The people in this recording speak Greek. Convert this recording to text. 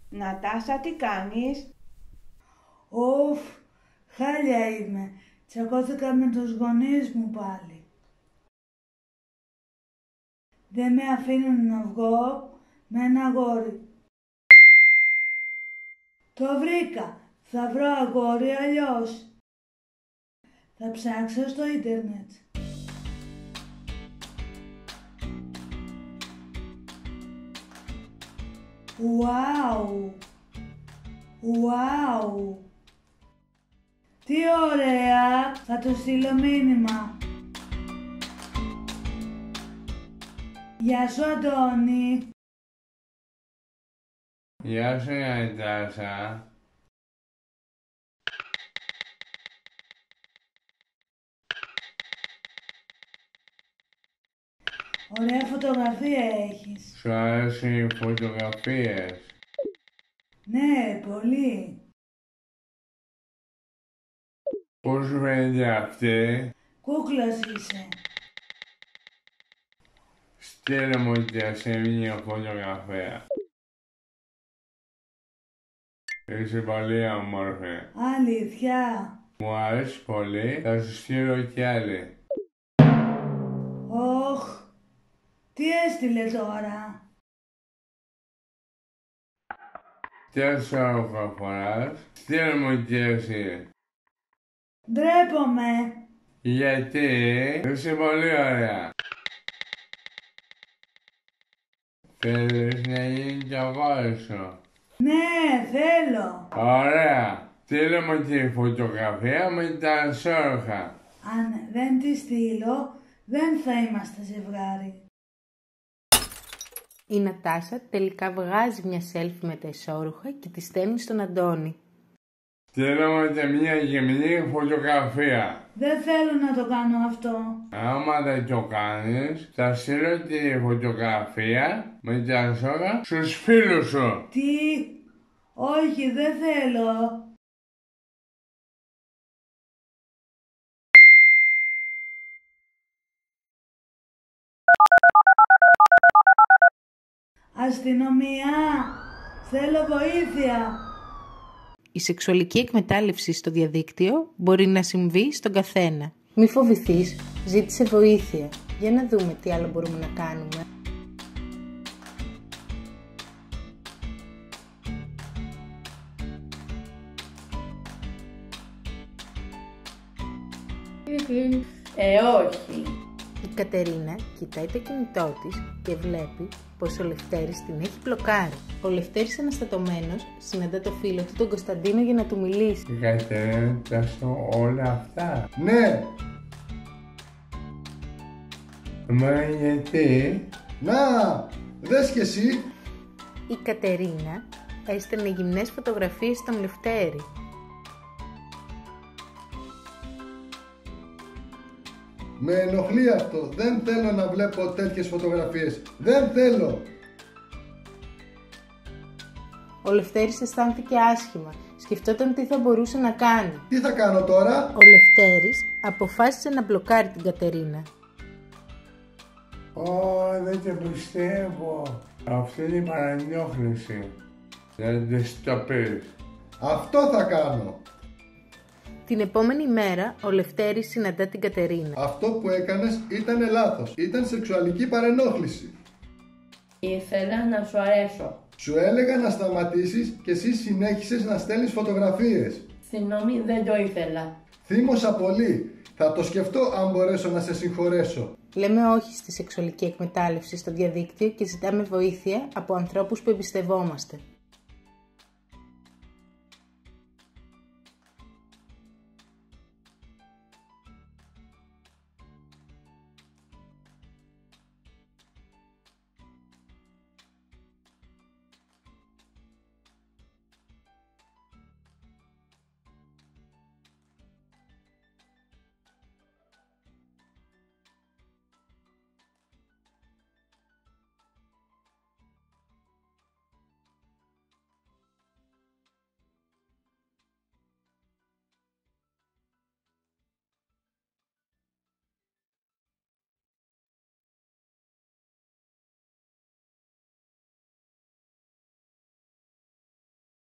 Νατάσα, τι κάνεις? Οφ, χάλια είμαι. Τσακώθηκα με τους γονείς μου πάλι. Δεν με αφήνουν να βγω με ένα αγόρι. Το βρήκα. Θα βρω αγόρι αλλιώς. Θα ψάξω στο ίντερνετ. Ουάου! Ουάου! Τι ωραία! Θα του στείλω μήνυμα. Γεια σου, Αντώνη. Γεια σου, Νατάσα. Ωραία φωτογραφία έχεις. Σου αρέσουν οι φωτογραφίες? Ναι, πολύ. Πώς σου φαίνεται αυτή? Κούκλας είσαι. Στείλε μου και σε μια φωτογραφία. Είσαι πολύ όμορφη. Αλήθεια. Μου αρέσει πολύ, θα σου στείλω κι άλλη. Όχ, τι έστειλε τώρα? Τέσσερα φοράς, στείλε μου κι εσύ. Ντρέπομαι. Γιατί είσαι πολύ ωραία. Θέλεις να γίνει κι αγόρι σου? Ναι, θέλω. Ωραία. Στείλε μου τη φωτογραφία με τα σόρχα. Αν δεν τη στείλω, δεν θα είμαστε ζευγάρι. Η Νατάσα τελικά βγάζει μια selfie με τα ισόρουχα και τη στέλνει στον Αντώνη. Στείλε μου και μια γυμνή φωτογραφία. Δεν θέλω να το κάνω αυτό. Άμα δεν το κάνεις, θα στείλω τη φωτογραφία με τα σόρχα στους φίλους σου. Τι? Όχι, δεν θέλω. Αστυνομία! Θέλω βοήθεια! Η σεξουαλική εκμετάλλευση στο διαδίκτυο μπορεί να συμβεί στον καθένα. Μη φοβηθείς, ζήτησε βοήθεια. Για να δούμε τι άλλο μπορούμε να κάνουμε. Όχι. Η Κατερίνα κοιτάει το κινητό της και βλέπει πως ο Λευτέρης την έχει μπλοκάρει. Ο Λευτέρης αναστατωμένος συναντά το φίλο του τον Κωνσταντίνο για να του μιλήσει. Η Κατερίνα τα σου όλα αυτά. Ναι! Μα γιατί? Να! Δες κι εσύ! Η Κατερίνα έστελνε γυμνές φωτογραφίες στον Λευτέρη. Με ενοχλεί αυτό. Δεν θέλω να βλέπω τέτοιες φωτογραφίες. Δεν θέλω! Ο Λευτέρης αισθάνθηκε άσχημα. Σκεφτόταν τι θα μπορούσε να κάνει. Τι θα κάνω τώρα? Ο Λευτέρης αποφάσισε να μπλοκάρει την Κατερίνα. Δεν το πιστεύω. Αυτή είναι η παρανόχληση. Δεν της το πεις. Αυτό θα κάνω! Την επόμενη μέρα ο Λευτέρης συναντά την Κατερίνα. Αυτό που έκανες ήταν λάθος. Ήταν σεξουαλική παρενόχληση. Ήθελα να σου αρέσω. Σου έλεγα να σταματήσεις και εσύ συνέχισες να στέλνεις φωτογραφίες. Συγγνώμη, δεν το ήθελα. Θύμωσα πολύ. Θα το σκεφτώ αν μπορέσω να σε συγχωρέσω. Λέμε όχι στη σεξουαλική εκμετάλλευση στο διαδίκτυο και ζητάμε βοήθεια από ανθρώπους που εμπιστευόμαστε.